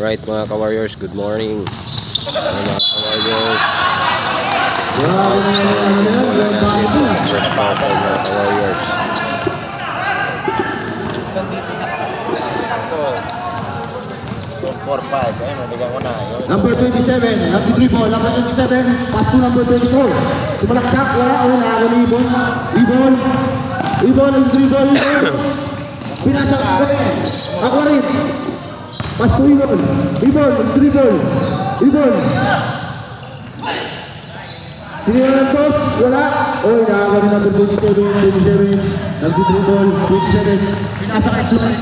Right mga ka-warriors, good morning mga ka-warriors. First pass mga ka-warriors. Number 27, happy dribble, number 27, pass to number 24. Sumalaksak, wala, ako ni Ibon. Ibon, ang dribble, pinasa, ako rin. Pass to Ibon, dribble, Tinira ng toss, wala. Oy, nakaka rin number 27, nag-dribble, 27, pinasa kay Ibon.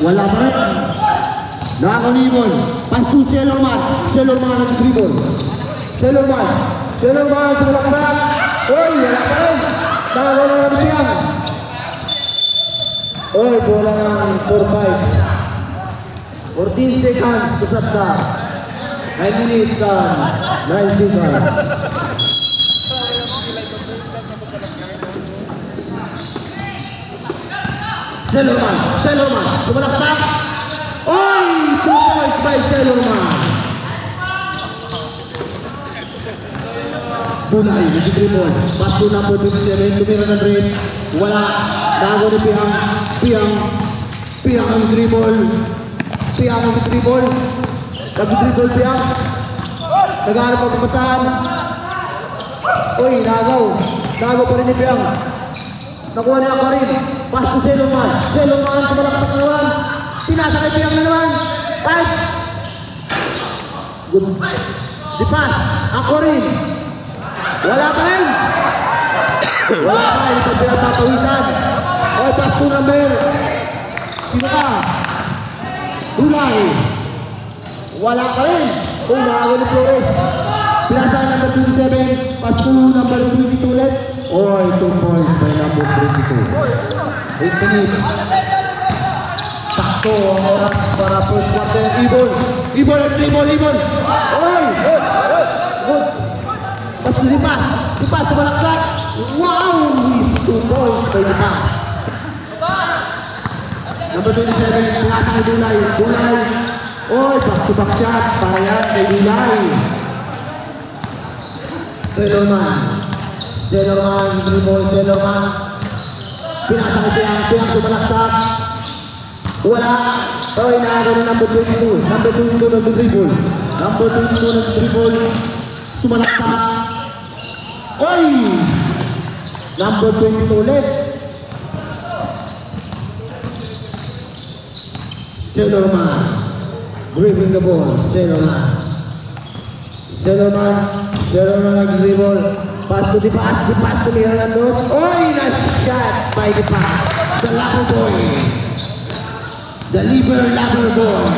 Wala pa rin. Nakakalibon, pass to Selorman nag-dribble. Selorman, sumalaksak. Oy, wala pa rin. Nakakalibon ng Piang. Oy, bola ng 4-5. 14 seconds to shut down. 9 minutes and 9 seconds. Selorman, sumalaksak. Oy, 2 points by Selorman. Bulay, nag-dribble. Pass to number 27, tumira ng dress. Wala. Nago ni Piang ang dribble. Nag-dribble Piang. Nag-aarap ang papasahan. Oy, nagaw pa rin ni Piang. Nakuha niya pa rin. Pass to Selorman, sumalaksak naman. Pinasa kay Piang na naman. Fight! Good. Di pass. Ako rin. Wala pa rin. Hindi pa pinagpapawisan. O, pass to number. Sino ka? Bulay. Wala pa rin. O, nakago ni Flores. Pinasa kay number 27. Pass to number 22 ulit. O, 2 points by number 22. 8 minutes. Sakto ang oras para first quarter. Ibon at dribble. Oy! Good. Basta di pass, sumalaksak. Wow! 2 points by the pass. Number 27, pinasa kay Bulay. Oy, back to back shot para yan kay Bulay. Selorman, dribble. Pinasa kay Piang sumalaksak. Wala. Oy, nakaroon na number 22. Number 22 nag-dribble. Sumalaksak. Oy! Number 22 ulit. Selorman. Dribbling the ball. Selorman nag-dribble. Pass to Hernandez. Oy! Nice shot by the pass. The Lover Boy. The Lover Boy.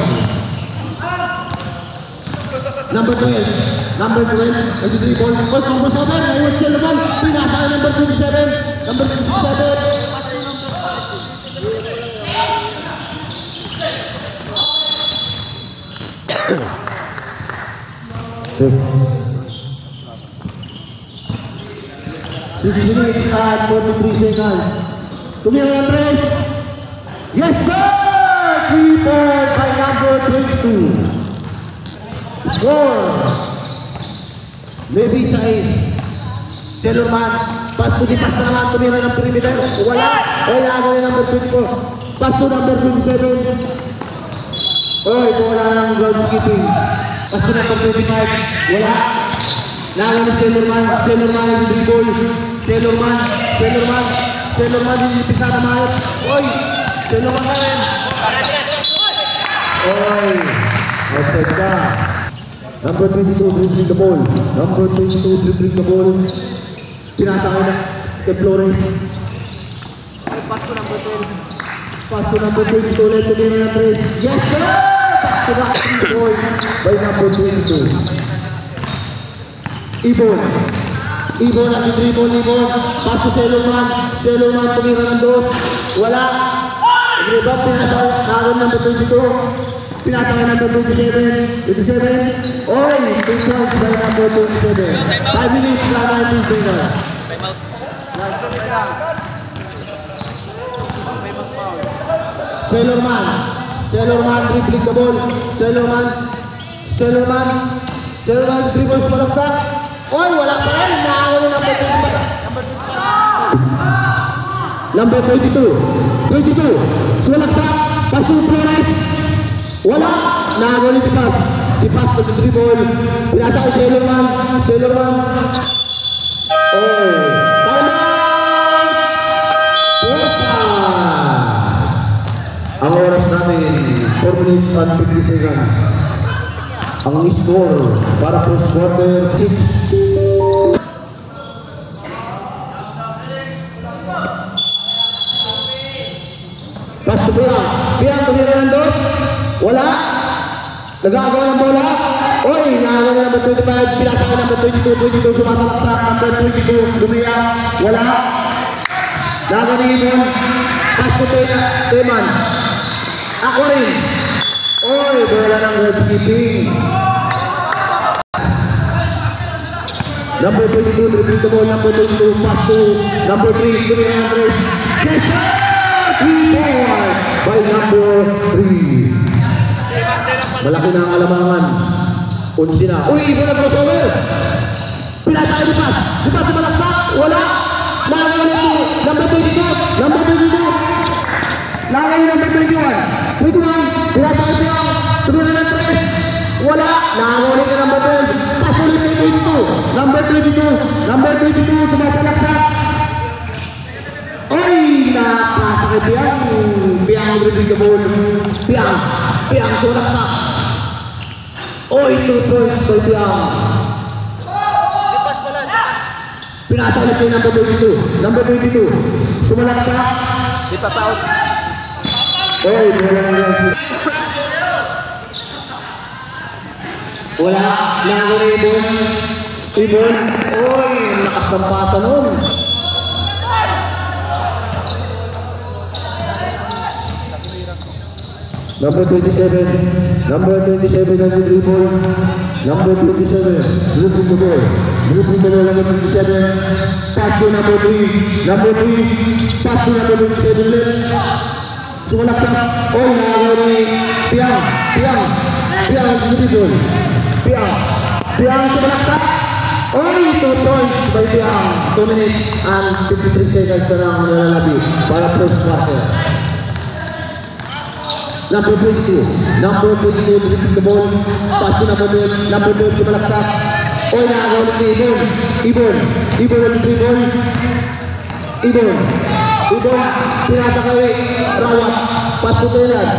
Number 12, nag-dribble. Ayun, Selorman. Pinasa ka number 27. Number 27. Minutes at 43 seconds. Tumira ng tres. Yes, sir! 3 points by number 22. Score. Maybe size. Selorman. Pass to na naman. Tumira ng perimeter. Wala ako yung number 24. Pass to number 27. Oy, wala ng ground skipping. Pass to number 25. Wala. Naga ni Selorman yung dribble. Selorman yung pisa na mahal. Oy, Selorman na rin. Oy, outside ka. Number 22 dribbling the ball. Pinasa kayo na kay Flores. Pass to number 22 ulit. Tumira na 3. Yes, sir! Back to back 3 points by number 22. Ibon ang dribble. Pass to Selorman tumira ng 2. Wala. Rebound, pinasa karon number 22. Pinasa ka number 27. Oy, 2 points by number 27. 5 minutes lang na yung finger. Selorman Sellerman dribbling the ball. Sellerman dribbles malaksak. Oy, wala pa rin. Nakakawin ng number 22. Sumalaksak. Paso Flores. Wala. Nakakawin yung pass. Si pass na dribble. Pinasa ko Sellerman. Oh. Ang oras namin, 4 minutes and 50 seconds. Ang score para first quarter, 6. Pass to Piang. Piang, tumira ng dos. Wala. Nagagawa ng bola. Oy, nakagawa ng number 25. Pinasa ka number 22. Sumasalaksak. Number 22. Lumia. Wala. Nakagawa ng ibon. Pass to Teman. Ako rin. Oy, bola ng goalkeeping. Number 22, dribbling the ball. Number 22, pass to number 3, Lumia Andres. Yes! 3 by number 3. Malaki na ang alamangan. Unsi na. Uy, ibon na crossover. Pinasa kayo di pass. Di pass na malaksak. Wala. Nakagawa nito. Number 22. Nakagawa number 21. Pinasa kayo siya. Tumira ng 3. Wala. Nakagawa nito number 12. Pass ulit kay 22. Number 22. Sumasalaksak. Oy, nakasa kay Piang. Piang dribbling the ball. Piang sumalaksak. Oy, 2 points kay Piang. Pinasa ulit kay number 22. Sumalaksak. Ipapaut. Oy, bola na yan. Wala. Nakagawa Ibon. Oy, nakasampasa nun. Number 27 on the dribble. Number 27, dribbling the ball. Number 27. Pass to number 3. Pass to number 27 left. Sumalaksak. Oy, nakagawa ni Piang dribble. Piang sumalaksak. Oy, 2 points by Piang. 2 minutes and 53 seconds na lang nalalabi para first quarter. Number 22, dribbling the ball. Pass to number 12, sumalaksak. Oy, nakagawa ni Ibon ang dribble. Ibon, pinasa kay Rawat. Pass to Telan.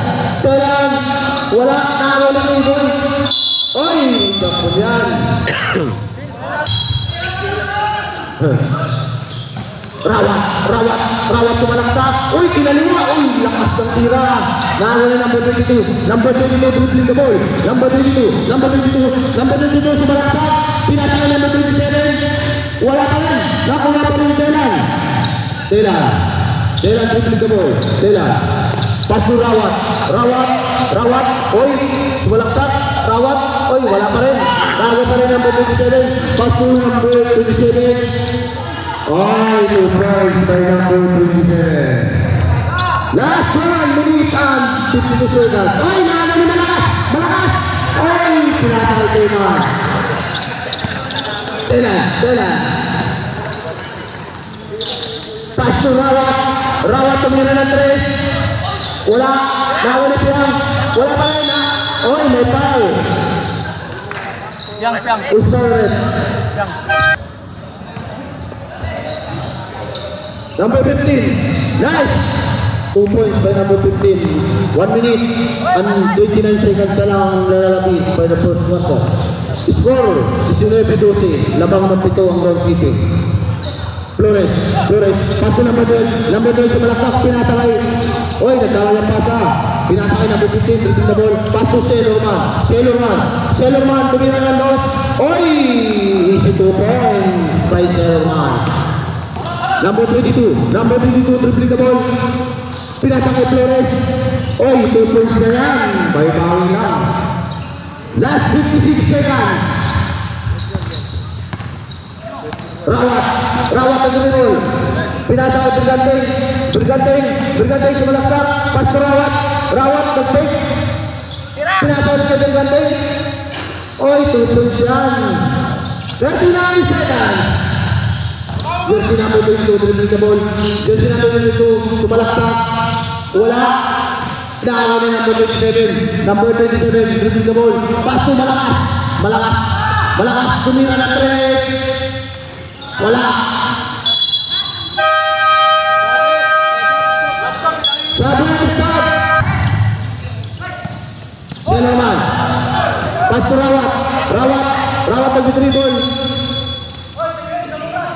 Wala, nakagawa ni Ibon. Oy, tapon yan. Rawat sumalaksak. Uy, kinaliwa. Uy, lakas ng tira. Nakagawa ni number 22, dribbling the ball. Number 22 sumalaksak. Pinasa ka number 27. Wala pa rin. Nakuha pa rin Telan dribbling the ball. Pass to Rawat. Oy, sumalaksak. Rawat. Oy, wala pa rin. Nakagawa pa rin number 27. Pass to number 27. Oy, 2 points by number 27. Last 1 minute and 52 seconds. Oy, nakagawa ni malakas. Oy, pinasa kay Teman. Telan. Pass to Rawat tumira ng 3. Wala. Nakagawa ni Piang. Wala pa rin na. Oy, may foul. Piang. Ustor. Number 15. Nice. 2 points by number 15. 1 minute and 29 seconds na lang ang lalalabi by the first quarter. Score 19-12. Labang ng 7 ang ground keeping. Flores. Pass to number 12. Number 12 sumalaksak. Pinasa kay. Oy, nagkawal ang pasa. Pinasa kay number 15. Dribbling the ball. Pass to Sellerman. Tumira ng dos. Oy, easy 2 points by Sellerman. Number 22, dribbling the ball. Pinasa kay Flores. Oy, 2 points na yan. Bawi lang. Last 56 seconds. Rawat ang dribble. Pinasa kay Briganteng sumalaksak. Pass to Rawat, nag-fake. Pinasa ulit kay Bergante. Oy, 2 points yan. 39 seconds. Jersey number 22, dribbling the ball. Jersey number 22, sumalaksak. Wala. Dahil na number 27. Number 27, dribbling the ball. Pass to malakas. Malakas. Malakas. Sumira na 3. Wala. Sabi na stop. Siya naman. Pass to Rawat. Rawat nag-dribble.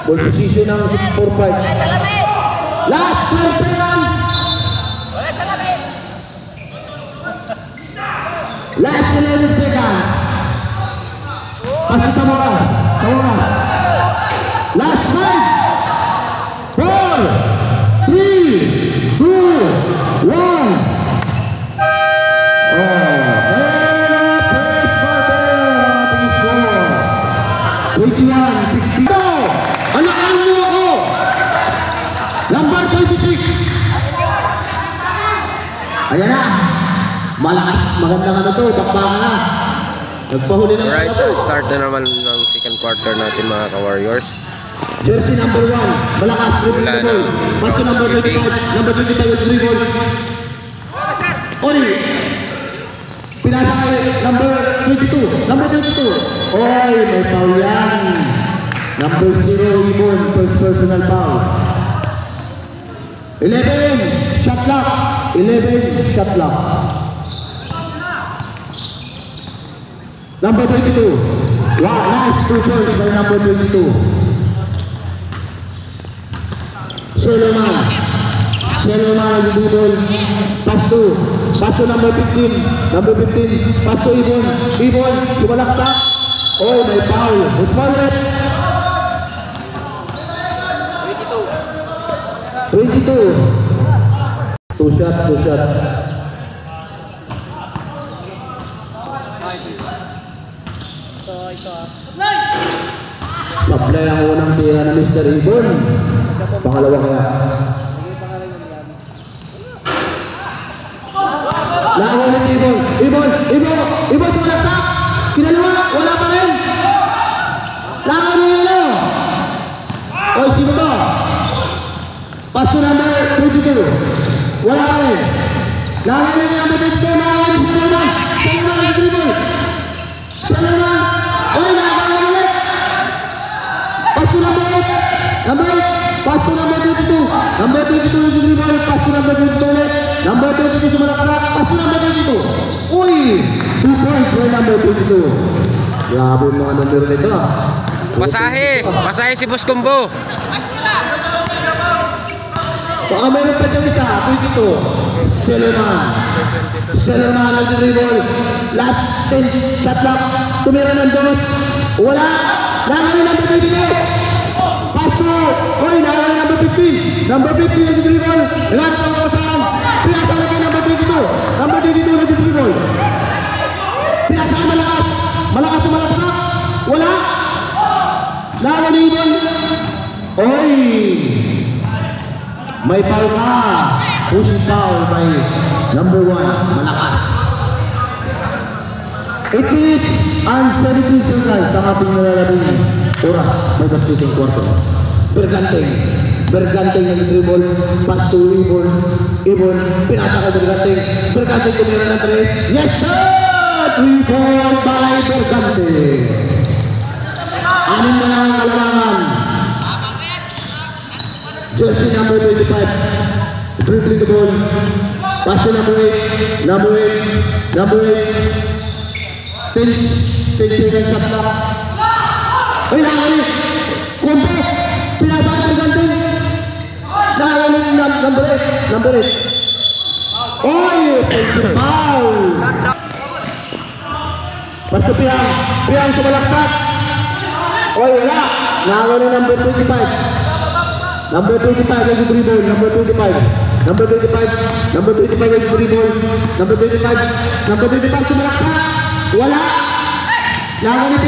Ball position ng 4-5. Last 12 seconds. Last 11 seconds. Pass to Zamora. Last 5, 4, 3, 2, 1. Number 26. Ayan na. Malakas. Magandang ano to. Bakbakan na. Nagpahuli ng Alright, start na naman ng second quarter natin mga ka-Warriors. Jersey number 1. Malakas. Wala na. Pass to number 25. Number 25 with dribble. Oy. Pinasa kay number 22. Number 22. Oy, may foul yan. Number 0, Ibon. First personal foul. 11, shot clock. 11, shot clock. Number 22. Wow, nice 2 points by number 22. Solomon nag-dribble. Pass to number 15. Number 15. Pass to Ibon. Sumalaksak. Oh, may foul. Who's foul red? 22. 2 shot. Supply ang unang tira na Mr. Ibon. Pangalawa kaya. Langon ni Ibon sumalaksak. Kinalawa, wala pa rin. Langon ni Ibon. Oy, sino to? Pass to number 22. Wala pa rin. Langon ni number 22. Langon ni Salman nag-dribble. Salman. Oy, langon ulit. Pass to number 8. Pass to number 22. Number 22 nag-dribble. Pass to number 22 ulit. Number 22 sumalaksak. Pass to number 22. Uy! 2 points for number 22. Grabe yung mga numero nito ah. Pasahe si Boss Combo. Baka mayroon pa dyan isa. 22. Seleman nag-dribble. Last 10 shot clock. Tumira ng 2. Wala. Nangaling number 22. Pass to. Oy, nangaling number 15. Number 15 nag-dribble. Lahat ng kasahan. Pinasa na kay number 22. Number 22 nag-dribble. Pinasa ka malakas. Malakas sumalaksak. Wala. Nangaling Ibon. Oy. May foul ka. Pushing foul by number 1. Malakas. 8 minutes and 17 seconds ang ating nalalabing oras by the shooting quarter. Berganteng nag-dribble. Pass to Ibon. Pinasa kay Berganteng tumira ng 3. Yes sir! 3-4 by Berganteng. 6 na lang ang kalamangan. Jersey number 25. Dribbling the ball. Pass to number 8. Number 8. 10 seconds shot clock. Ay, nakakali. Kumpo. Pinasa ka Berganteng. Nakakali number 8. Oy, offensive foul. Basta Piang sumalaksak. Oy, wala. Nakakali number 25. Number 25 nag-dribble. Number 25 nag-dribble. Number 25 sumalaksak. Wala. Langan ni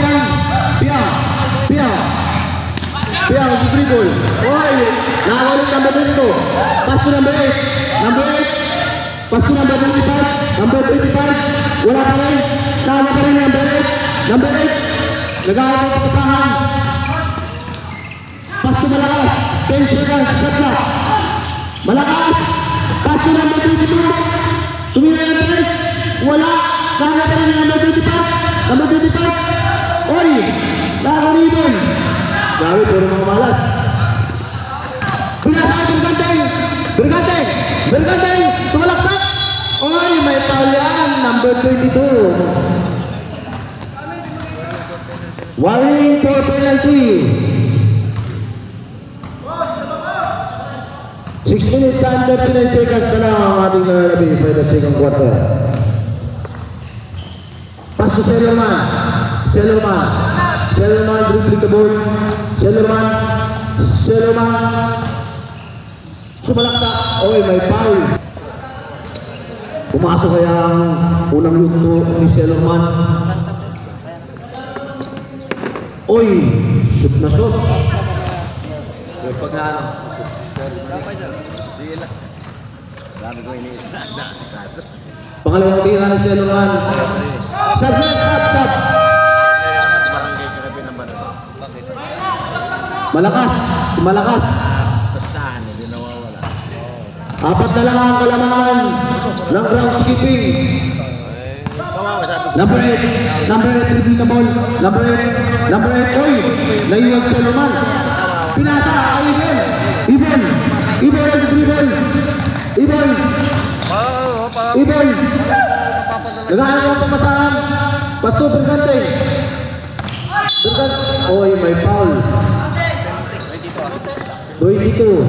Piang nag-dribble. Oy, langan ulit number 22. Pass to number 8. Pass to number 25. Number 25. Wala pa rin. Talo pa rin number 8. Number 8. Nag-aaral ng pasahan. Pasto malakas. 10 seconds. Shot clock. Malakas. Pasto number 22. Tumira ng 3. Wala. Talo pa rin number 25. Number 25. Oy. Talo ribon. Grabe, puro mga malas. Pinasaan, Berganteng. Berganteng. Sumalaksak. Oy, may foul yan. Number 22. Warning for penalty. 6 minutes and 39 seconds na lang ang ating nalalabi for the second quarter. Pass to Sellerman. Sellerman dribbling the ball. Sellerman. Sumalaksak. Oy, may foul. Pumasok kaya ang unang luto ni Sellerman. Oy, shoot na shoot. Pag na ano. Pangalawang tira ni Sellerman. Sab. Malakas. Apat na lang ang kalamangan ng groundskeeping. Number 8, dribbling the ball. Number 8, oy, naiwan Sellerman. Pinasa, Ibon ang dribble. Ibon. Nag-aaral ang pamasahan. Pasto, Berganteng. Oy, may foul. 22.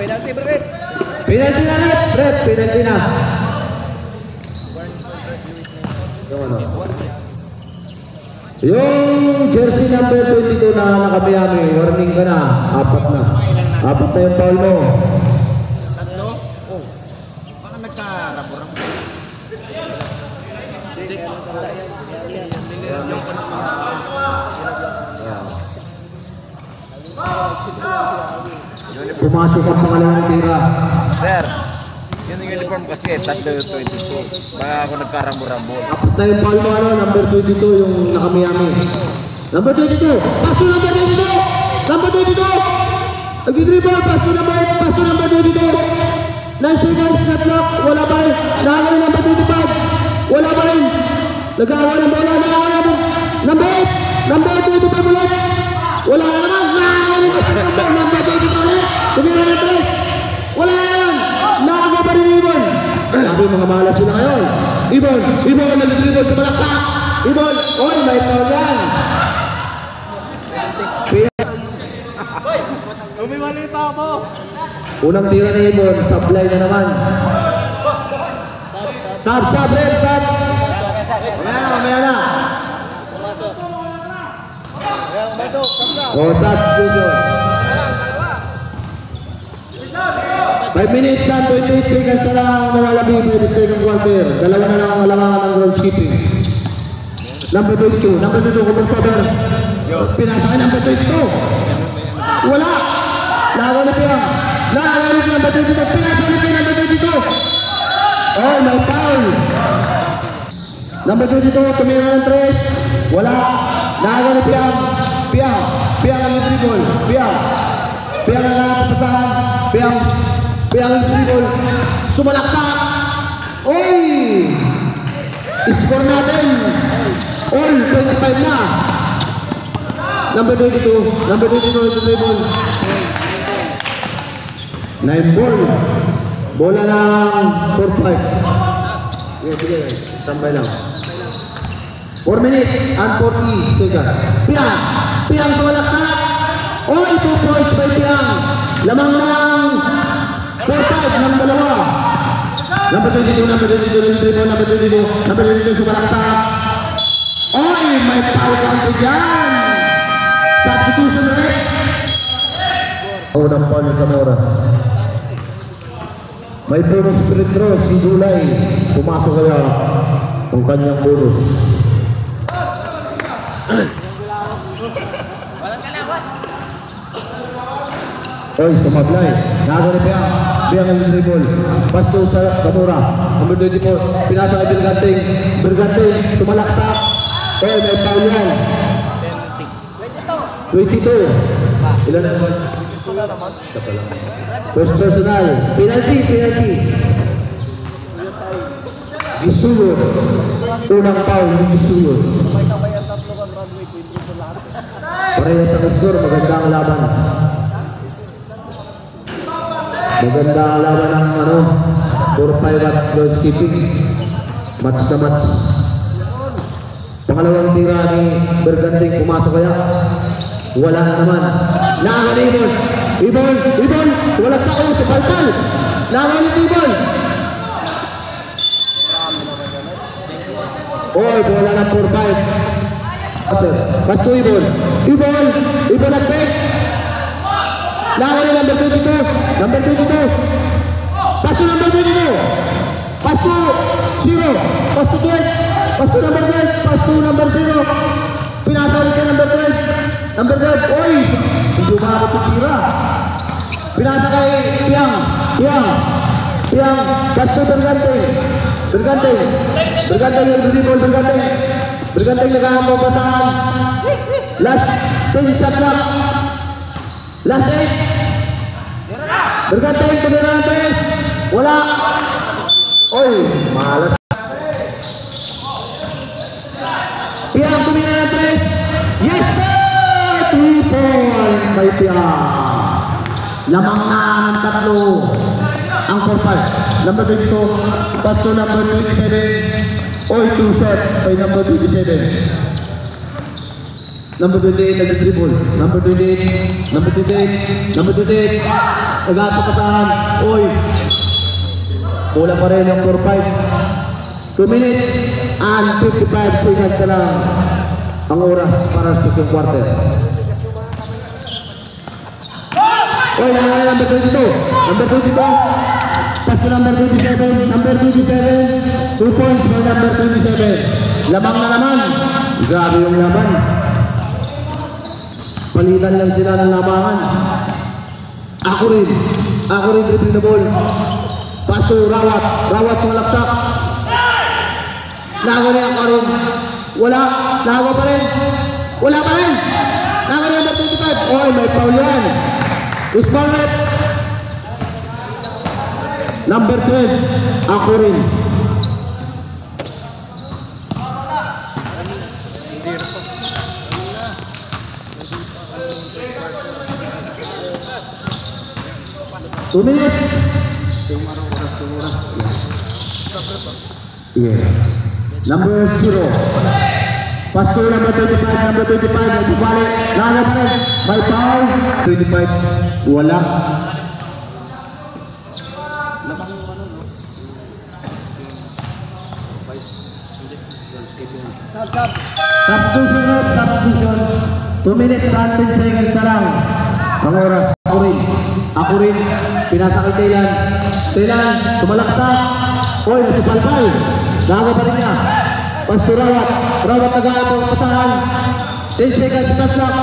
Penalty na ulit, Brett. Penalty na. Yung jersey number 22 na nakabiyami, warning ka na. Apat na yung foul mo. Tatlo? Oh. Baka nagka-rapurang. Pumasok ang pangalawang tira. Sir, yun yung uniform kasi, tatlo yung 22. Baka ako nagkarambo-rambol. Apat na yung foul mo, number 22 yung nakamiyami. Number 22, paso number 22! Number 22! Nag-dribble, paso number 22! 9 seconds na clock, wala pa rin. Nangay number 25, wala pa rin. Nag-aawa ng bola, number 8, number 25 ulit. Wala na naman, number 22 ulit. Tumira na 3, wala na naman. Nakaga pa rin Ibon. Sabi mga malas sila ngayon. Ibon, nag-dribble sa balaksak. Ibon, oy, may foul yan. Umiwali pa ako! Unang tira ni Ibon, sablay na naman. Sab. Mamaya na. O, sab, Suso. 5 minutes and 28 seconds na lang nawalabi for the second quarter. Dalawa na lang ang alamangan ng groundskeeping. Number 22, kumulsaber. Pinasa kay number 22. Wala. Nakagalip yan. Number 22. Pinasa kay number 22. Oh, may foul. Number 22, tumira ng 3. Wala. Nakagalip yan. Piang ang dribble. Piang ang nakapasahan. Piang ang dribble. Sumalaksak. Oy! Score natin. All 25 na. Number 22 ito dribble. 9 ball. Bola ng 4-5. Sige. Tambay lang. 4 minutes and 40 seconds. Piang sumalaksak. Oh, 2 points by Piang. Lamang ng 4-5 ng dalawa. Number 22 sumalaksak. Oy, may foul counted dyan. Substitution ulit. Unang foul ni Zamora. May bonus free throw si Julay. Pumasok kaya ang kanyang bonus. Oy, sumablay. Nagawa ni Piang. Biang ang dribble. Pasto sa Kamura. Number 24. Pinasa kay Berganting. Berganting. Tumalaksak. Oh, may foul yan. 22. Ilan naman? Ito lang. First personal. Penalty. Gisuyod. Unang foul ng Gisuyod. Parehas ang score. Maganda ang laban. Maganda ang laban ng 4-5 at goalkeeping. Match na match. Pangalawang tira ni Berganting. Pumasok kaya? Wala naman. Laban ni Ibon. Walang sa si Palpal. Laban ni Ibon. Oy, bola ng 4-5. Pasto Ibon at Pek. Laban ni number 22. Pasto number 22. Pasto 0. Pasto 12. Pasto number 12. Pasto number 0. Pinasa ulit kay number 12. Number 12. Oy, hindi umabot yung tira. Pinasa kay Piang. Pasto Berganting yung dribble. Berganting nag-aamong pasahan. Last 10 shot clock. Last 8. Berganting tumira ng 3. Wala. Oy, malas. Piang tumira ng 3. Yes sir! 3 point kay Piang. Lamang na ang 3. Ang 4-5. Number 22. Pasto number 27. Oy, 2 shot kay number 27. Number 28 nag-dribble. Number 28. Nag-apapasahan. Oy. Kulang pa rin ang 4-5. 2 minutes and 55 seconds na lang ang oras para sa second quarter. Oy, nangyari number 22. Pasto number 27. 2 points for number 27. Lamang na naman. Grabe yung laban. Palitan lang sila ng lamangan. Ako rin dribbling the ball. Pasto Rawat sa malaksak. Nago rin ako rin. Nago pa rin. Nago rin number 25. Oy, may foul yan. Usmanet. Number 12. Ako rin. Two minutes. Yeah. Number 0. Pasto number 25. Nagbubalik. Laga pa rin. May foul. 25. Wala. Substitution. 2 minutes and 10 seconds na lang. Ang oras. Ako rin. Pinasa kay Taylan. Tumalaksak. Oy, nasipalpal. Laga pa rin niya. Pasto Rawat nag-aamong pasahan. 10 seconds sa shot clock.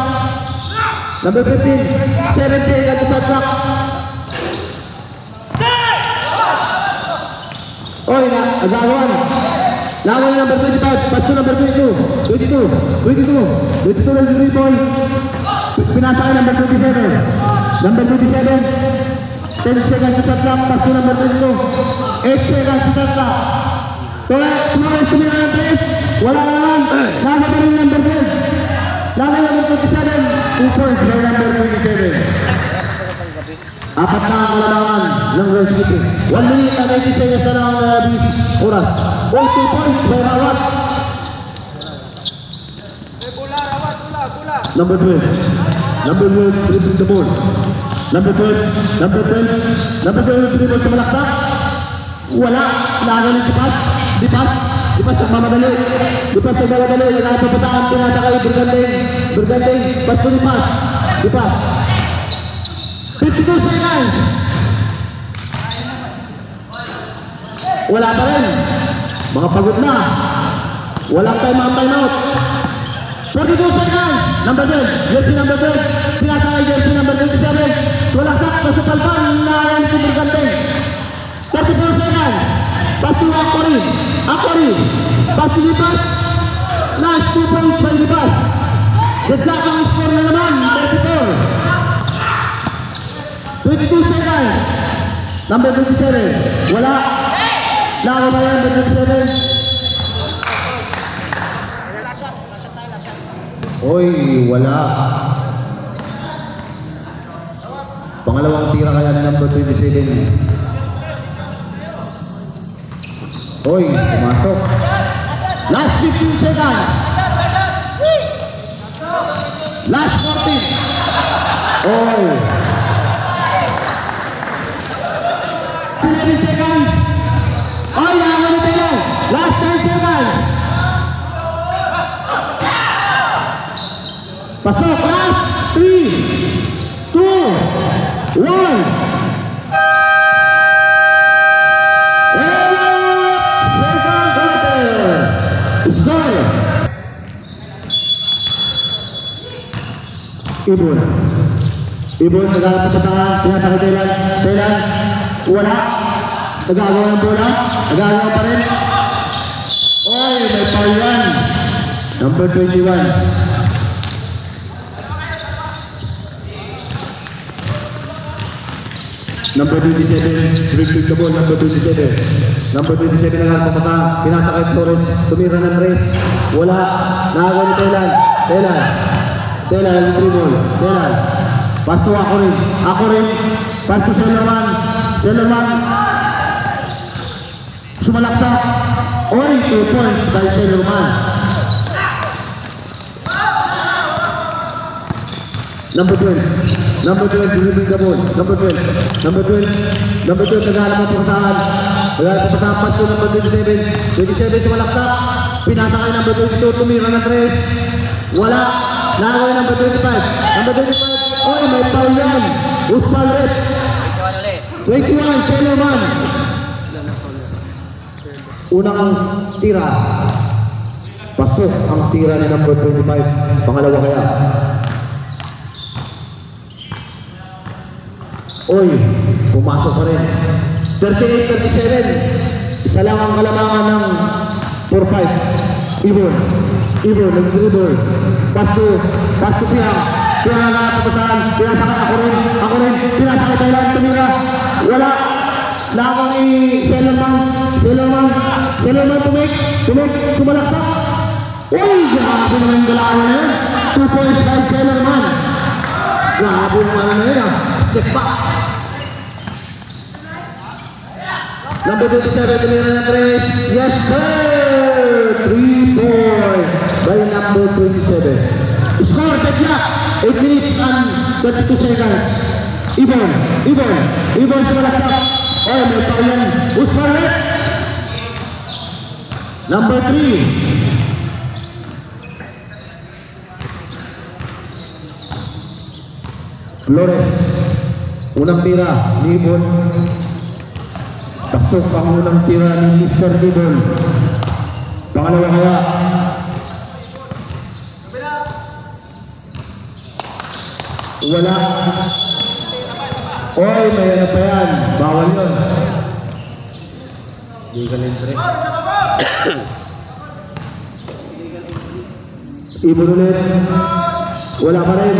Number 15. 70 seconds sa shot clock. Oy, nag-aagawan. Laga number 25. Pasto number 22 ng dribble. Pinasa kay number 27. 10 seconds sa shot clock. Pasto number 22. 8 seconds sa shot clock. Tumakas tumira ng 3. Wala naman. Laga pa rin number 12. Laga number 27. 2 points by number 27. Apat na ang kalamangan ng Red City. 1 minute and 80 seconds na lang ang oras. 2 points by Rawat. Number 12, dribbling the ball. Number 12, dribble sa malaksak. Wala. Laga ng Dipas nagmamadali. Nagkapapasaan. Pinasa kay Berganting. Pasto Dipas. 52 seconds. Wala pa rin. Mga pagod na. Walang time out. 42 seconds. Number 10. Jersey number 10. Pinasa kay jersey number 27. Sumalaksak, nasupalpan na yan kumurgante. 34 seconds. Pass to Akori. Akori. Pass to Lipas. Last 2 points by Lipas. The clock ang score na naman, 34. 22 seconds. Number 27. Wala. Laro na yan, number 27. Oy, wala. Pangalawang tira kaya ni number 27. Oy, pumasok. Last 15 seconds. Last 14. Oy. 7 seconds. Oy, nakakano tayo. Last 10 seconds. Pasok. Last 3, 2, 1. Score. Ibon. Ibon, naglalapit pa sa pinasakit Thailand. Thailand, wala. Nagagawa ng bola. Nagagawa pa rin. Oy, may foul yan. Number 21. Number 27, retrieve the ball, number 27. Number 27 naglalapit pa sa pinasakit Torres. Tumira ng tres. Wala. Nagawa ni Thailand. Thailand. Thailand, dribble. Thailand. Pass to Akori. Akori. Pass to Sellerman. Sellerman. Sumalaksak. Oy, 2 points by Sellerman. Number 12. Number 12, dribbling the ball. Number 12. Number 12. Number 12, naghahanap ang pasahan. Naghahanap ang pasahan. Pass to number 27. 27, sumalaksak. Pinasa kay number 22. Tumira ng tres. Wala. Nakaway number 25. Number 25. Oy, may foul yan. Who's foul rep? 21, Sellerman. Unang tira. Pasok ang tira ni number 25. Pangalawa kaya. Oy, pumasok pa rin. 38-37. Isa lang ang kalamangan ng 4-5. Ibon. Ibon, nag-dribble. Pass to Piang. Piang ang nakapasahan. Pinasakit ako rin. Pinasakit Thailand. Tumira. Wala. Nakakang Sellerman. Sellerman tumik. Sumalaksak. Uy, grabe naman yung galawan na yun. 2 points by Sellerman. Grabe naman na yun. Check back. Number 27, tumira ng tres. Yes, sir! 3 points by number 27. Score, the clock. 8 minutes and 32 seconds. Ibon sumalaksak. Oh, may paulan. Who's for it? Number 3. Flores. Unang tira ni Ibon. Pasok ang unang tira ni Mr. Ibon. Pangalawa kaya. Wala. Oy, may ano pa yan. Bawal yun. Legal entry. Ibon ulit. Wala pa rin.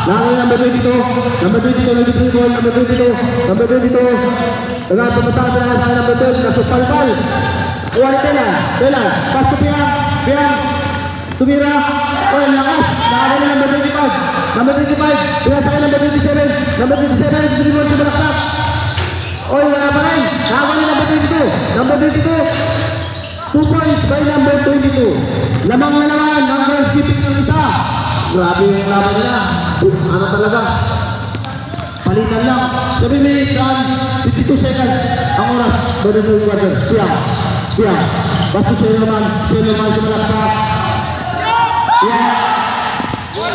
Nakakay number 22. Number 22, nag-dribble. Number 22. Nagpapataas na sa number 12. Nasupalpal. Kuha ni Thailand. Pass to Piang. Tumira. Oy, lakas. Nakakay na number 25. Number 25. Pinasa kay number 27. Number 27. Dribble sa balaksak. Oy, wala pa rin. Nakakay na number 22. Number 22. 2 points by number 22. Lamang na naman ang groundskeeping ng isa. Grabe yung laban nila. Ano talaga? Palitan lang. 7 minutes and 52 seconds ang oras. By the third quarter. Piang. Basta Sellerman sumalaksak. Yeah.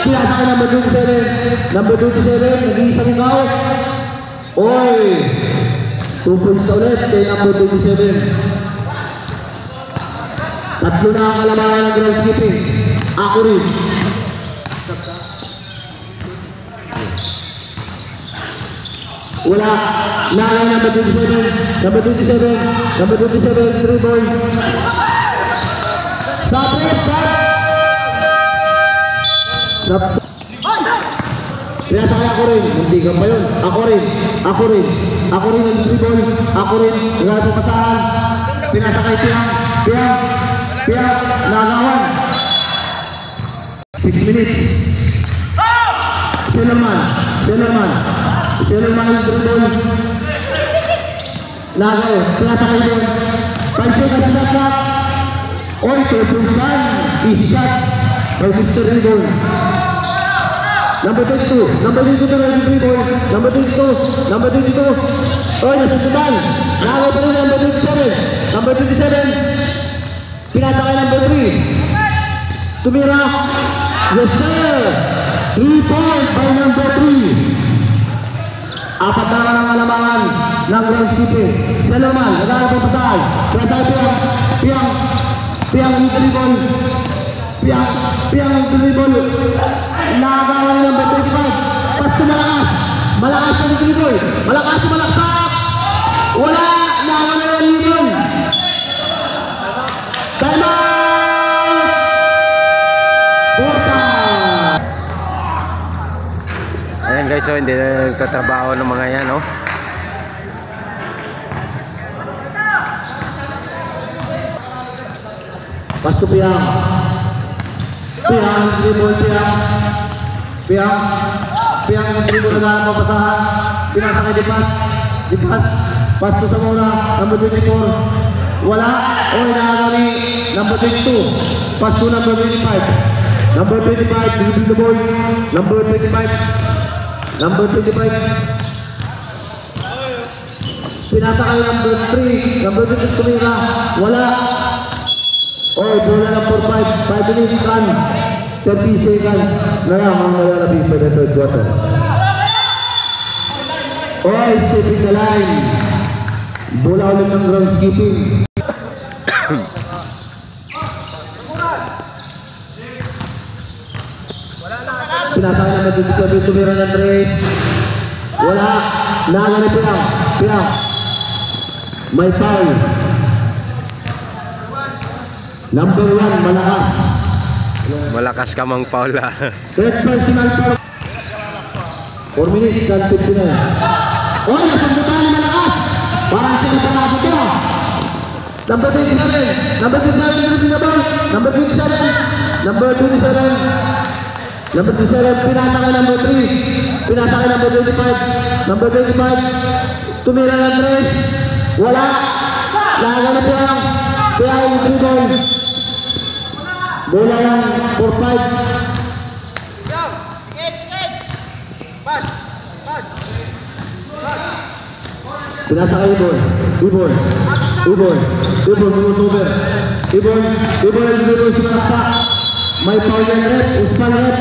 Pinasa ka number 27. Number 27. Nag-iisang ikaw. Oy. 2 points sa ulit kay number 27. Tatlo na ang kalamangan ng groundskeeping. Ako rin. Wala. Nakakay number 27. Number 27. Number 27. 3 boy. Stop it. Stop. Stop. Pinasakay ako rin. Hindi ka pa yun. Ako rin. Ako rin. Ako rin ang 3 boy. Ako rin. Nagana po pasahan. Pinasakay Piang. Piang. Piang. Nagawan. 6 minutes. Selerman. Selerman. Selerman ang 3 boy. Nagaw. Pinasakay doon. 5 seconds sa shot. Oy, 2 pulsan. Easy shot. By Mr. Riddle. Number 22. Number 22 na 3 boy. Number 22. Number 22. Oy, nasusundan. Nagaw pa rin number 27. Number 27. Pinasakay number 3. Tumira. Yes sir. 3 point by number 3. Apat na lang ang alamangan ng groundskeeping. Selerman, nagana po pasahan. Pinasakay Piang. Piang yung dribble. Piang yung dribble. Nakagawa ng number 25. Pasto malakas. Malakas yung dribble. Malakas yung malaksak. Wala. Nakagawa ng dribble. Time out. Porta. Ayan guys, so hindi na nagtatrabaho ng mga yan, oh. Pasto Piang. Piang, dribble Piang. Piang. Piang yung dribble na gano'n papasahan. Pinasakay Dipas. Dipas. Pasto sa muna. Number 24. Wala. Oy, nakagani. Number 22. Pasto number 25. Number 25. Dribble the ball. Number 25. Number 25. Pinasakay number 3. Number 22 tumira. Wala. Oy, bola na 5 minutes run. 30 seconds. Ngayon ang nalalabing pa na third quarter. Oy, stepping the line. Bola ulit ng groundskeeping. Pinasakay naman dito sa tumira ng 3. Wala. Nakagani Piang. Piang. May foul. Number 1, malakas. Malakas ka mang Paula. Third personal foul. 4 minutes and 59. Oh, nasambutan na malakas. Parang siya pala dito. Number 27. Number 27, number 27. Number 27. Number 27, pinasakay number 3. Pinasakay number 25. Number 25. Tumira ng 3. Wala. Laga na Piang. Piang yung 3 ball. Bola lang 4-5. Pinasakay Ibon. Ibon moves over. Ibon sumaksak. May foul yan red. Usman red.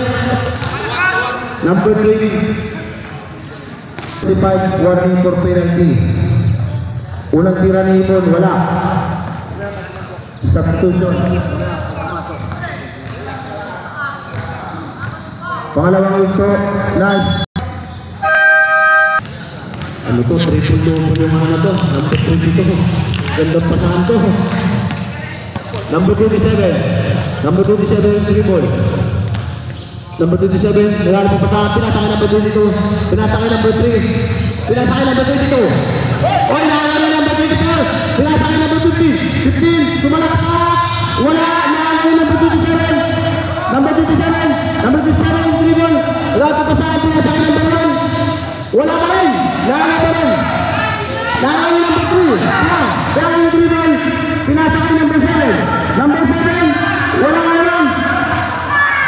Number 3. 25 warning for penalty. Unang tira ni Ibon, wala. Substitution. Pangalawang ito, nice. Ano to, triple double yung mga na to. Number 22. Gandang pasahan to. Number 27. Number 27, dribble. Number 27, nagala pa pasahan. Pinasakay number 22. Pinasakay number 3. Pinasakay number 22. Oy, nagala number 24. Pinasakay number 15. 15, sumalaksak. Wala, nagala number 27. Number 27. Number 27, dribble. Nagala pa pasahan. Pinasakay number 1. Wala pa rin. Nagala pa rin. Nagala number 3. Nagala yung dribble. Pinasakay number 7. Number 7. Wala ka rin.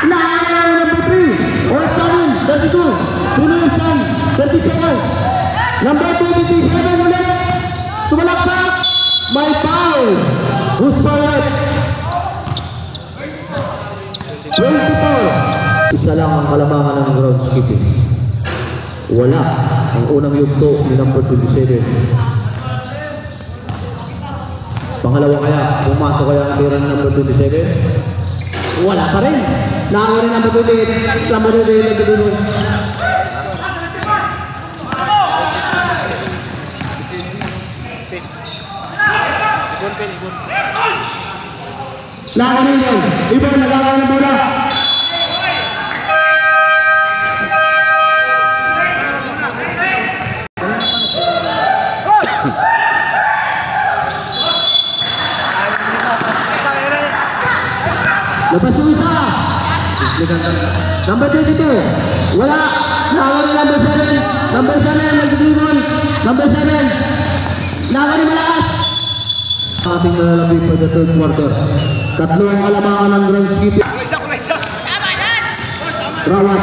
Nagala yung number 3. Oras na rin. 32. 3 minutes and 30 seconds. Number 27 ulit. Sumalaksak. May foul. Who's foul? 24. Isa lang ang kalamangan ng groundskeeping. Wala ang unang yugto ni number 27. Pangalawa kaya, pumasok kaya ang tira ng number 27? Wala pa rin. Nakakawa rin number 28. Number 28 ang Lakan Ibon. Ibon, nagkakaroon ng bola. Labas yung isa. Number 22. Wala. Lakan ni number 7. Number 7, nagdidibon. Number 7. Lakan ni malakas. Ating nalalabing for the third quarter. Tatlo ang alamangan ng ground skipping. Rawat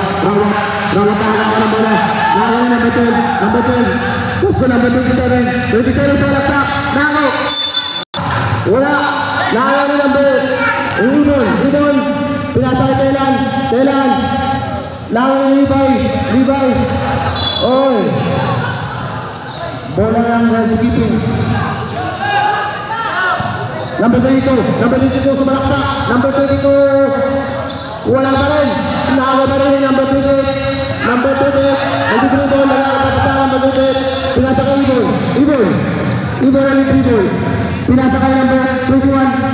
tahanan ng bola. Lakan ni number 12. Number 12. Gusto number 27. 27 sa laksak. Nako. Wala. Lakan ni number Ibon. Pinasa kay Telan. Lakan ni Levi. Oy. Bola ng ground skipping. Number 22 sumalaksak. Number 22 wala pa rin. Naawa pa rin number 28. Number 28 nagdidribol. Nagkakapag sa number 28. Pinasa kay Ibon ang dribble. Pinasa kay number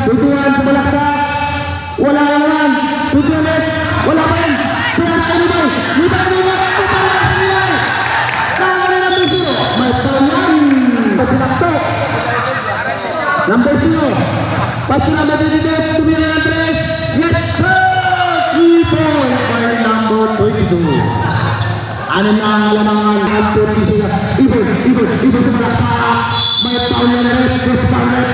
21 sumalaksak. Wala naman. 21 wala pa rin. Pinasa kay Levi. Nakakala number 0. May tawanan. Pasinakto. Number 0. Paso number 22. Tumira ng 3. Yes sir! 3 point by number 22. Ano na ang alamangan ng 26. Ibon sa malaksak. May foul na red. Cross foul red.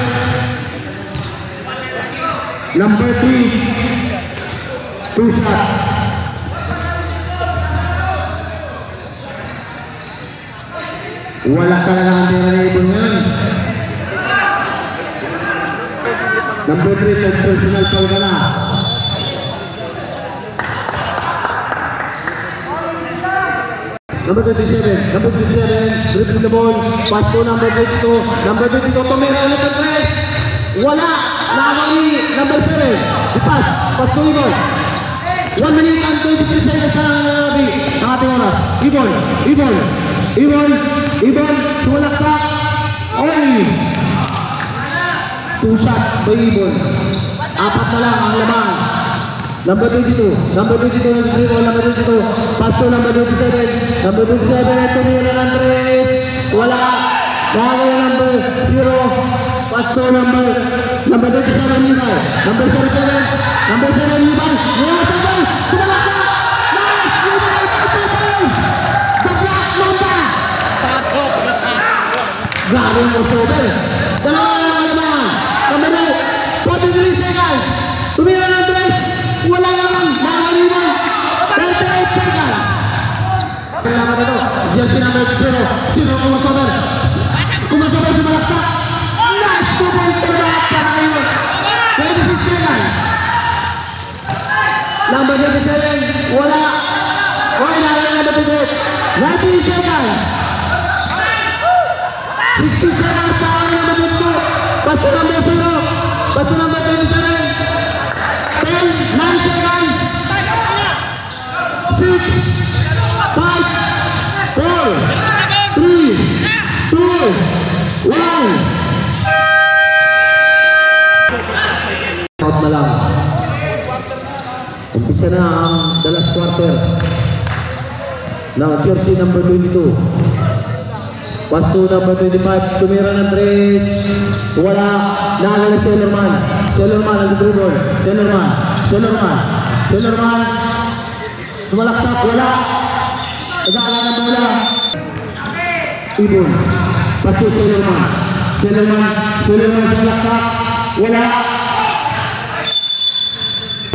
Number 3. 2 shot. Wala talaga ang tira na Ibon yan. Number 3, personal foul ka na. Number 27, dribble the ball, pass to number 22, tumira ulit ang 3. Wala, nakakali, number 7, pass to Ibon. 1 minute and 23 seconds sa ating oras. Ibon, sumalaksak. Oy! 2 shots by Ibon. 4 na lang ang lamang. Number 22 nag-dribble. Number 22 pass to number 27. Number 27 tumira ng 3. Wala. Nakakaya number 0. Pass to number 27 Levi. Number 7 Levi. Sumalaksak. Nice! Levi! The black mamba! Grabe mo sober. Dalawa na lang naman. Number 43 seconds. Tumira ng 3. Wala naman. Nakakaliman. 38 seconds. Kailangan na ito. Jersey number 0. Kumasober sumalaksak. Nice! 2 points to the back. Para kayo. 26 seconds. Number 27. Wala. Wala na number 28. 19 seconds. 60 seconds sa akin number 22. Pass to number 0. Pass to number 27. 10, 9 seconds. 6, 5, 4, 3, 2, 1. Out na lang. Umpisa na ang the last quarter. Now, jersey number 22. Pass to number 25. Tumira ng 3. Wala. Nakala na Sellerman nag-dribble. Sellerman. Sumalaksak. Wala. Nagkakala ng bola. Ibon. Pass to Sellerman sumalaksak. Wala.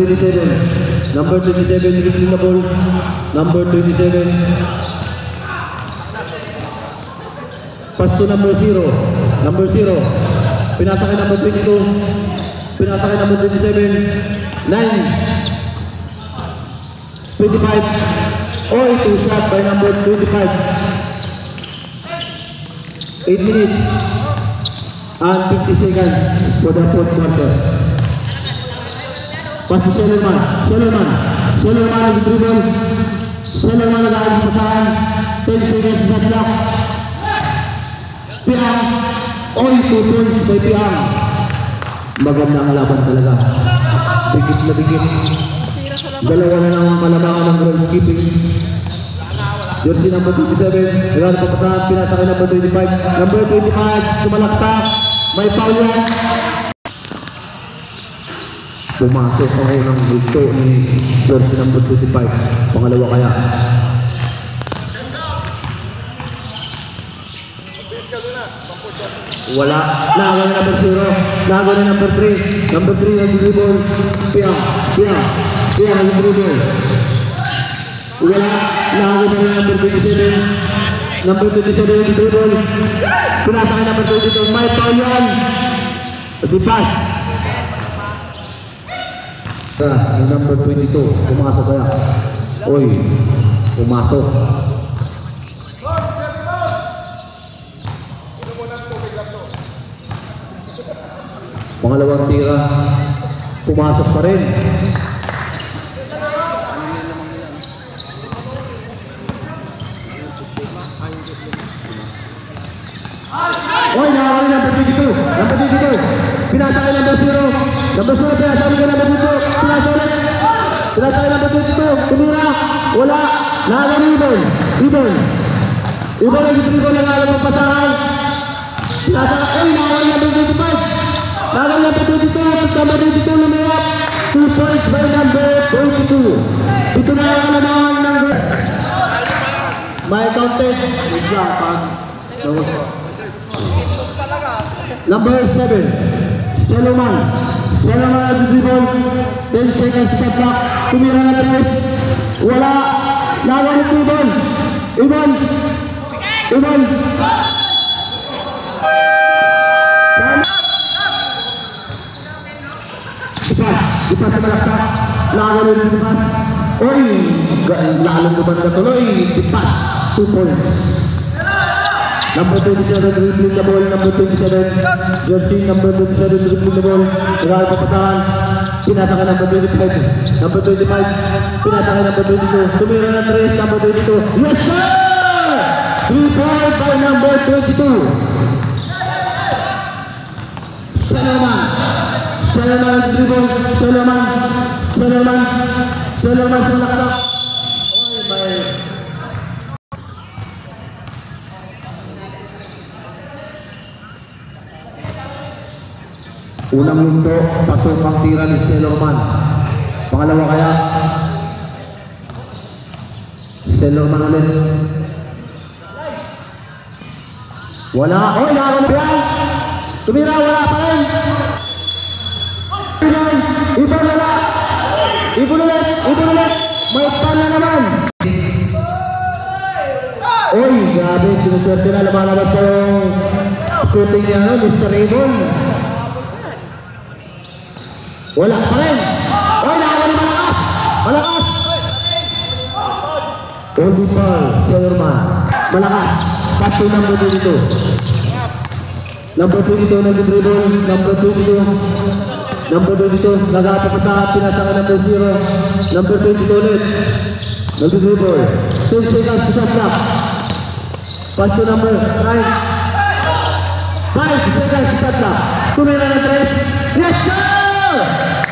27. Number 27 dribbling the ball. Number 27. Pass to number 0. Pinasa kay number 22. Pinasa kay number 27. 9. 25. Oy, 2 shot by number 25. 8 minutes and 50 seconds for the fourth quarter. Pass to Sellerman nag-dribble. Sellerman nag-aaling pasahan. 10 seconds sa clock. Piang. Oy, 2 points by Piang. Maganda ang laban talaga. Dikit na dikit. Dalawa na lang ang kalamangan ng groundskeeping. Jersey number 27, regalo papasahan, pinasakay number 25. Number 25, sumalaksak. May foul yan. Pumasok ang unang bulto ni jersey number 25. Pangalawa kaya. Wala. Lago na number 0. Lago na number 3. Number 3 nag-dribble. Piang. Nag-dribble. Wala. Lago na number 27. Number 27 nag-dribble. Pinasakay number 22. May foul yan. Di-pass. Yung number 22. Pumasok kaya. Oy. Pumasok. Pangalawang tira, pumasok pa rin. Oy, nakakali number 22. Number 22. Pinasakay number 0. Number 0, pinasakay ka number 22. Pinasakay number 22. Tumira. Wala. Nakakali Ibon. Ibon nag-dribble ng alam ng pasahan. Pinasakay. Oy, nakakali number 25. Laban number 22, number 22 lumiyak. 2 points by number 22. Ito na ang alamangan ng may counted. Number 7, Saloman nag-dribble. 10 seconds sa clock. Tumira na 3. Wala. Laban ng Ibon. Dipas sa malaksak. Lago rin yung dipas. Oy! Lalong naman na tuloy. Dipas. 2 points. Number 27, dribbling the ball. Number 27. Jersey, number 27, dribbling the ball. Regalo papasahan. Pinasakay number 25. Number 25. Pinasakay number 22. Tumira na 3. Number 22. Yes, sir! 3 points by number 22. Saloman dribble, Saloman sumaksak. Oy, may unang lunto, pasok ang tira ni Saloman. Pangalawa kaya Saloman ulit. Wala. Oy, nakakon pa yan. Tumira, wala pa rin. Ibon ulit. May pan na naman. Oy, grabe. Sinuswerte na lumalabas sa yung shooting niya, Mr. Ibon. Wala pa rin. Oy, nakakali malakas. Only ball, Sherman. Malakas. Pasto number 22. Number 22 nag-dribble. Number 22, nagpapasahan, pinasakay number 0. Number 22 ulit. Nag-dribble. 10 seconds to shot clock. Pass to number 9. 5 seconds to shot clock. Tumira ng 3. Yes, sir!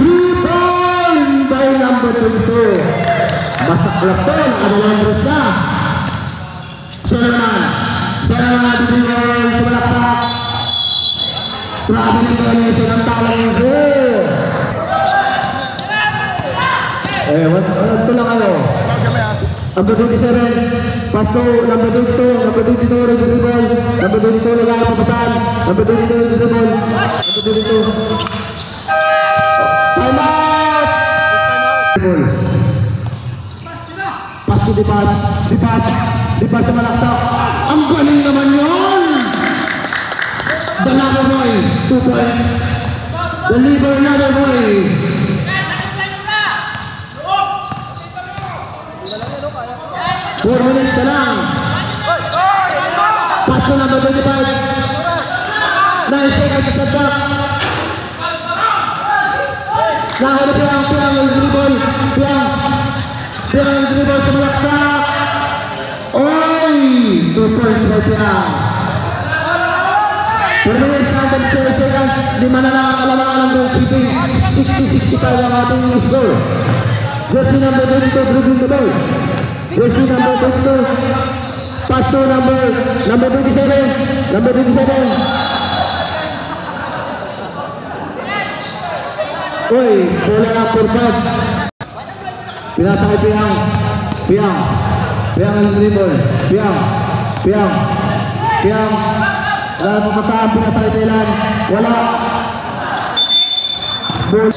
3 points by number 22. Masaklap to. Nakadalang press na. Saloman nag-dribble. Sumalaksak. Grabe ng donation ng talang yung sir. Ito lang kayo. Number 27, pass to number 22, number 22 nag-dribble. Number 22 nag-papasahan. Number 22 nag-dribble. Number 22. Time out! Pass to Dipas sa malaksak. Ang galing naman yun! Dalawa boy, 2 points. Deliver another boy. Four minutes na lang. Pass to number 25. 9 seconds sa shot. Nahuli Piang ang dribble. Piang ang dribble sa malaksak. Oy! 2 points by Piang. 2 Terminate sa 7 seconds. 5 na lang ang kalamangan ng goalkeeping. 60-65 ang ating score. Jersey number 22, dribbling the ball. Jersey number 22. Pass to number 27. Number 27. Uy, bola na for 5. Pinasa kay Piang. Piang ang dribble. Piang. Wala na papasahan, pinasa kay Thailand. Wala. Ball,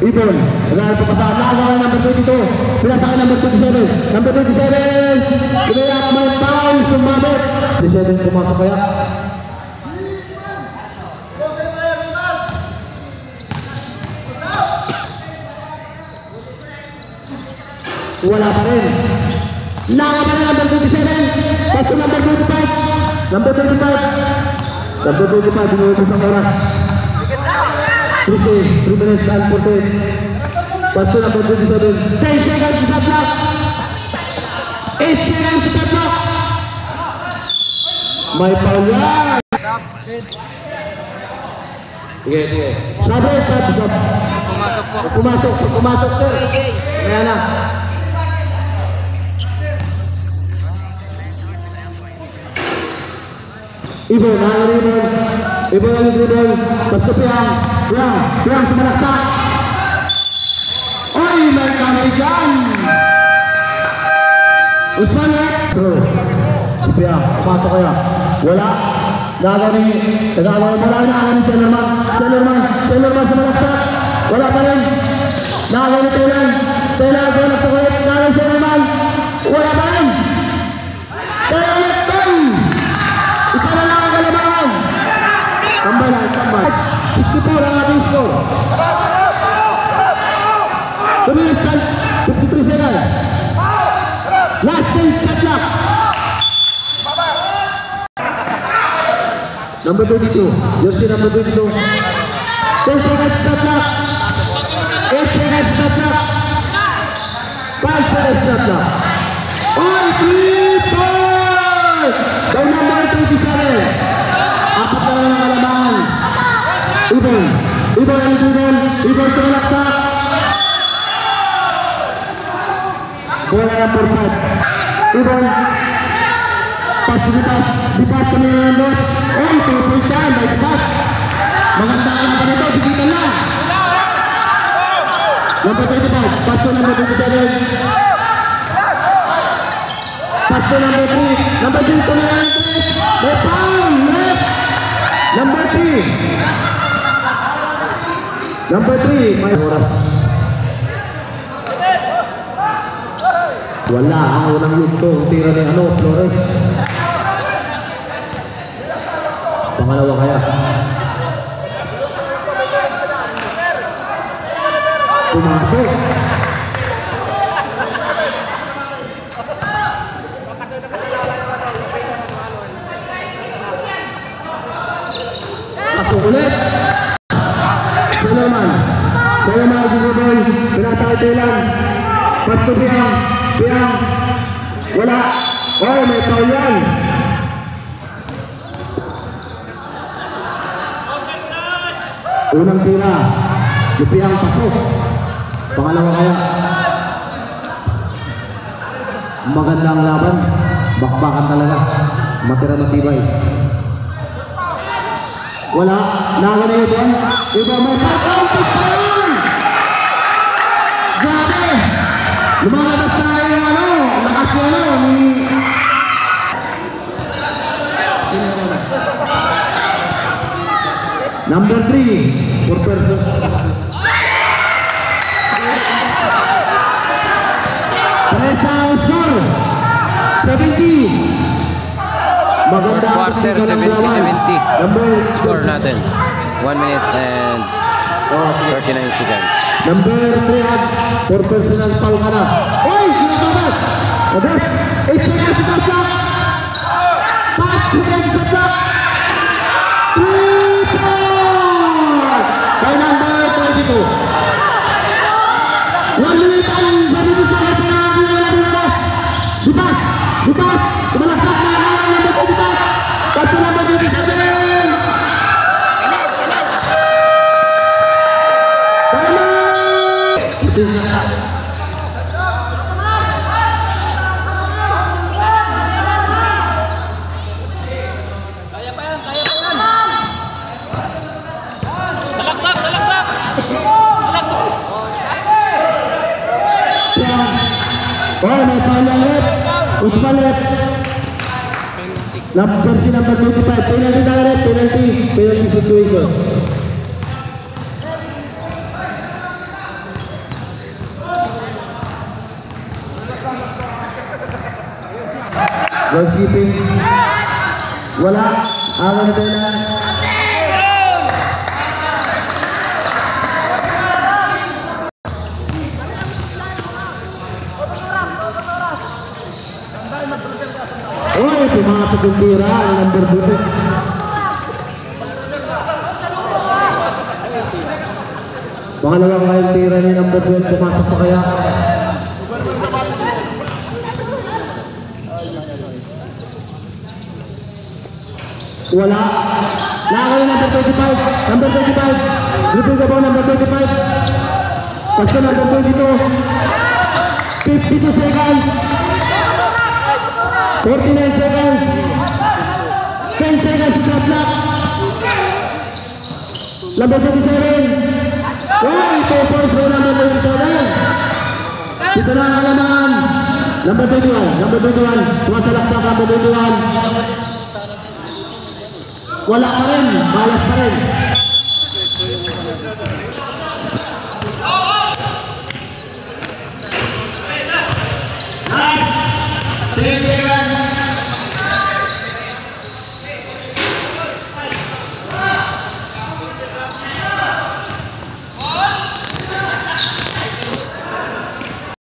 Ibon. Wala na papasahan. Nakagawa number 22. Pinasa kay number 27. Number 27. Kumayak, may foul. Sumabot. 27 pumasok kaya. Wala pa rin. Naka pa rin number 27. Pass to number 25. Number 25. Binuubos ang oras. 3 minutes and 14. Pass to number 27. 10 seconds sa shot clock. 8 seconds sa shot clock. May foul yan. Sige. Sabi. Pumasok, sir. Kaya na. Ibon ang dribble. Basta Piang sumalaksak. Oy, may kamay dyan. Usman throw. Si Piang, pumasok kaya. Wala. Nagagawa ni Sellerman sumalaksak. Wala pa rin. Nagagawa ni Thailand sumalaksak ulit. Nagagawa ni Sellerman. Wala pa rin. Isa na lang ang kalabangan. Tambay. 64 ang ating score. 2 minutes and 53 seconds. Last 10 shot clock. Number 22. Jersey number 22. 10 seconds shot clock. 8 seconds shot clock. 5 seconds shot clock. 3 points. By number 27. Apat na lang ang kalabangan. Ibon sumalaksak. Bola number 5. Ibon. Dipas kami ng boss. 2 points yan. By Dipas. Maganda ang laban ito. Digitan lang. Number 25. Pass to number 27. Pass to number 3. Number 3 to na lang. May foul. Left. Number 3. May oras. Wala ang unang yugto. Tira ni Flores. Pangalawa kaya. Pumasok. Pasok ulit. Sellerman dribble. Pinasa kay Thailand. Pass to Piang. Wala. May foul yan. Unang tira. Yung Piang pasok. Pangalawa kaya. Maganda ang laban. Bakbakan talaga. Matibay. Wala. Naga na yun. Iba may pag-outit pa yun. Grabe. Lumalabas na yung lakas ni number 3 for person. Paresa ang score 70. Maganda ang Quarter 70-70. Score natin 1 minute and 39 seconds. Number 3 for personal foul ka na. Sinasabat. Abas 8 seconds sa shot. 5 seconds sa shot. 3 points by number 22. 1 minute and 70 seconds na ang Dipas. Tumalaksak na ang number 25. Pass to number 27. Oh, may foul ulit. Usman ulit. Jersey number 25. Penalty direct. Penalty situation. Goalkeeping. Wala. Awan na tayo na. Oy, pumasok yung tira ang number 2. Pangalawang kayong tira ni number 12. Pumasok pa kaya? Wala. Nakakaya number 25. Number 25. Lupin ka ba number 25? Pasko number 22. 52 seconds. 49 seconds. 10 seconds to shot clock. Number 27. Uy, 2 points for number 27. Dito na ang kalamangan. Number 21. Number 21. Sumasalaksak number 21. Wala pa rin. Malas pa rin.